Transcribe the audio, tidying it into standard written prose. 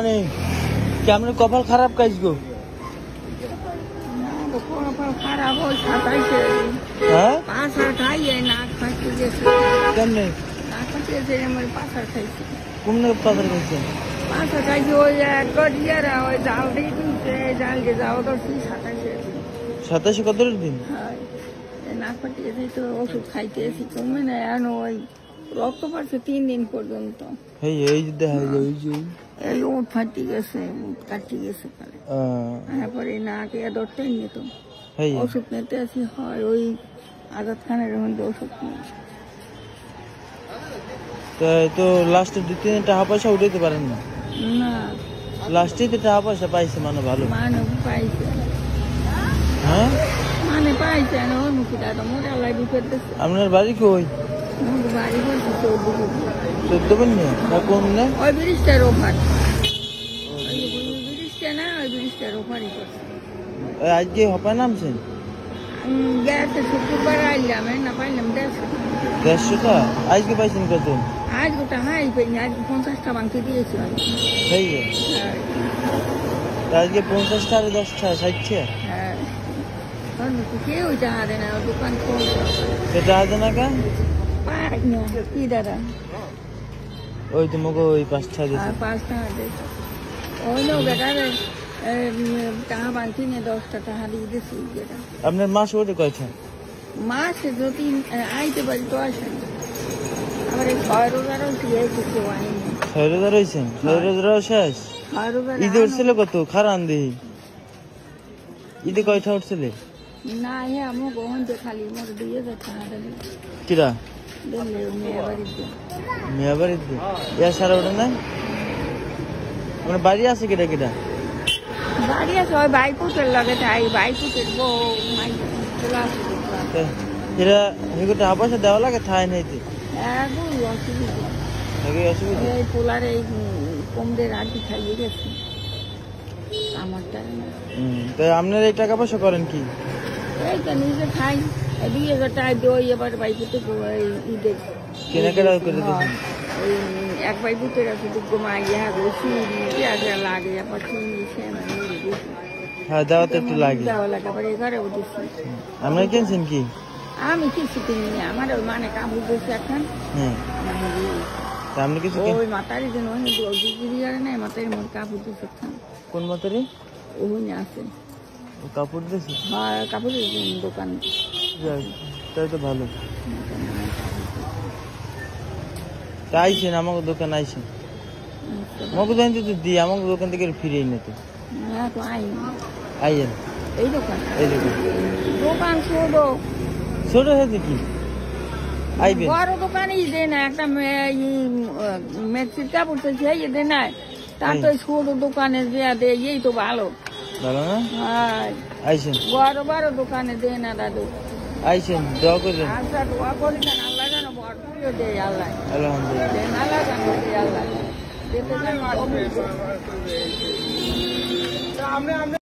নেই কেমন কপাল খারাপ কাজ গো খারাপ ওই ছাতাইছে হ্যাঁ পাশা খাইয়ে নাক ফাঁকি গেছে কেমনে নাক ফাঁকি গেছে আমার পাশা খাইছে কোন পাথর খাইছে পাশা খাইছে ওই গড়িয়ারা ওই জাল দিয়ে দিচ্ছে জাল দিয়ে যাও তো সেই ছাতাইছে 27 কত দিন হয় নাক ফাঁকি গেছে তো ওষুধ খাইতে এসি কমে না এখন ওই রক্ত পাচ্ছে 3 দিন পর্যন্ত এই যে দেখা যায় ওই যে এই উঠ ফাটি গেছে উঠ কাটি গেছে কালে তারপরে নাকে ধরতেই নিত ওষুধ নিতে আসি হয় ওই আজাদ খানের মধ্যে ওষুধ নিয়ে তো লাস্টে 2-3 টাকা পয়সা উঠাইতে পারেন না না লাস্টে তো টাকা পয়সা পাইছে মানে ভালো মানে পাইছে হ্যাঁ মানে পাইছে না ওর মুখে দাদা মোটা লাগি ফেলতেছে আপনার বাড়ি কই মোট বাড়ি বলছি 14 বন্যা না কোন না ওই ব্রিজটার ওপার ব্রিজটা না ওই ব্রিজটার ওপারই করছে আজকে হপায় নামছেন গেছে শুক্রবার আইলাম না পাইলাম 150 টাকা আজকে পাইছেন কত আজ গোটা হাই পাইনি আজ 50টা বাংকে দিয়েছি সেই আজকে 50 টাকা 10 টাকা 60 টাকা হ্যাঁ কেউ টাকা দেয় না দোকান টাকা দেয় না কেন পাই না কি দাদা ওই তোমাকে ওই 5 টাকা দিয়েছে 5 টাকা দিয়েছে ওই লোক বেটারে টাকা বাংকি নিয়ে 10টা টাকা দিয়ে দিয়েছি আপনার মাস ওটা কয়টা মাস যদি আইতে পারি তো আসেন আমার এই 6,000 দিয়ে কেউ আইনি 6,000 হয়েছেন 6,000 শেষ 6,000 ঈদে উঠছিল কত খারান দিই ঈদে কয়টা উঠছিল না হ্যাঁ আমার গোহন যে খালি মোর 2,000 টাকা দিলে কিরা দিলে মেয়া বাড়িতে ইয়া সারা ওটা না মানে বাড়ি আছে কেটা কেটা বাড়ি আছে ওই বাইকুটের লাগে তাই বাইকুটের বউ মাই খোলা আছে এরা এগুলো টাকা পয়সা দেওয়া লাগে থাই নাইতে এগুলো অসুবিধা অসুবিধা এই পোলার এই কমদের আগে খাইয়ে গেছে আমারটা তাই আপনার এই টাকা পয়সা করেন কি এই তো নিজে খাই 2,000 টাকা দই এবার বাইকুটে ঈদের কেনাকাটা করে দিচ্ছেন ওই এক বাইকুটের আছে তো গোমাইয়া বেশি লাগে আবার চিনি হ্যাঁ দেওয়া তো একটু লাগে দেওয়া লাগে আবার এগারে উঠেছি আপনার কিনছেন কি আমি কিছু কিনি আমার ওই মানে কাপড় দিয়েছে এখন আপনি কিছু ওই মাতারি যেন বিক্রি করে নাই মাতারি মোট কাপড় দিয়েছে এখন কোন মাতারি ওখানে আছে কাপড় দিয়েছে হ্যাঁ কাপড় দোকান তাই তো ভালো আইসেন আমাকে দোকান আইসেন আমাকে দোকান তো দিই আমাকে দোকান থেকে ফিরে না তো হ্যাঁ তো আইয়েন এই দোকান দোকান ছোট হয়েছে কি আইবেন বড় দোকানই দেয় না একটা মেক্সির কাপড় তো সেই দেয় না তার তো ছোট দোকানে দেয়া দেয় এই তো ভালো ভালো না হ্যাঁ আইসেন বড় বড় দোকানে দেয় না দাদু আইসেন দোয়া করবেন আচ্ছা দোয়া করি না আল্লাহ যেন বড় দেয় আল্লাহ আলহামদুলিল্লাহ আল্লাহ যেন দেয় আল্লাহ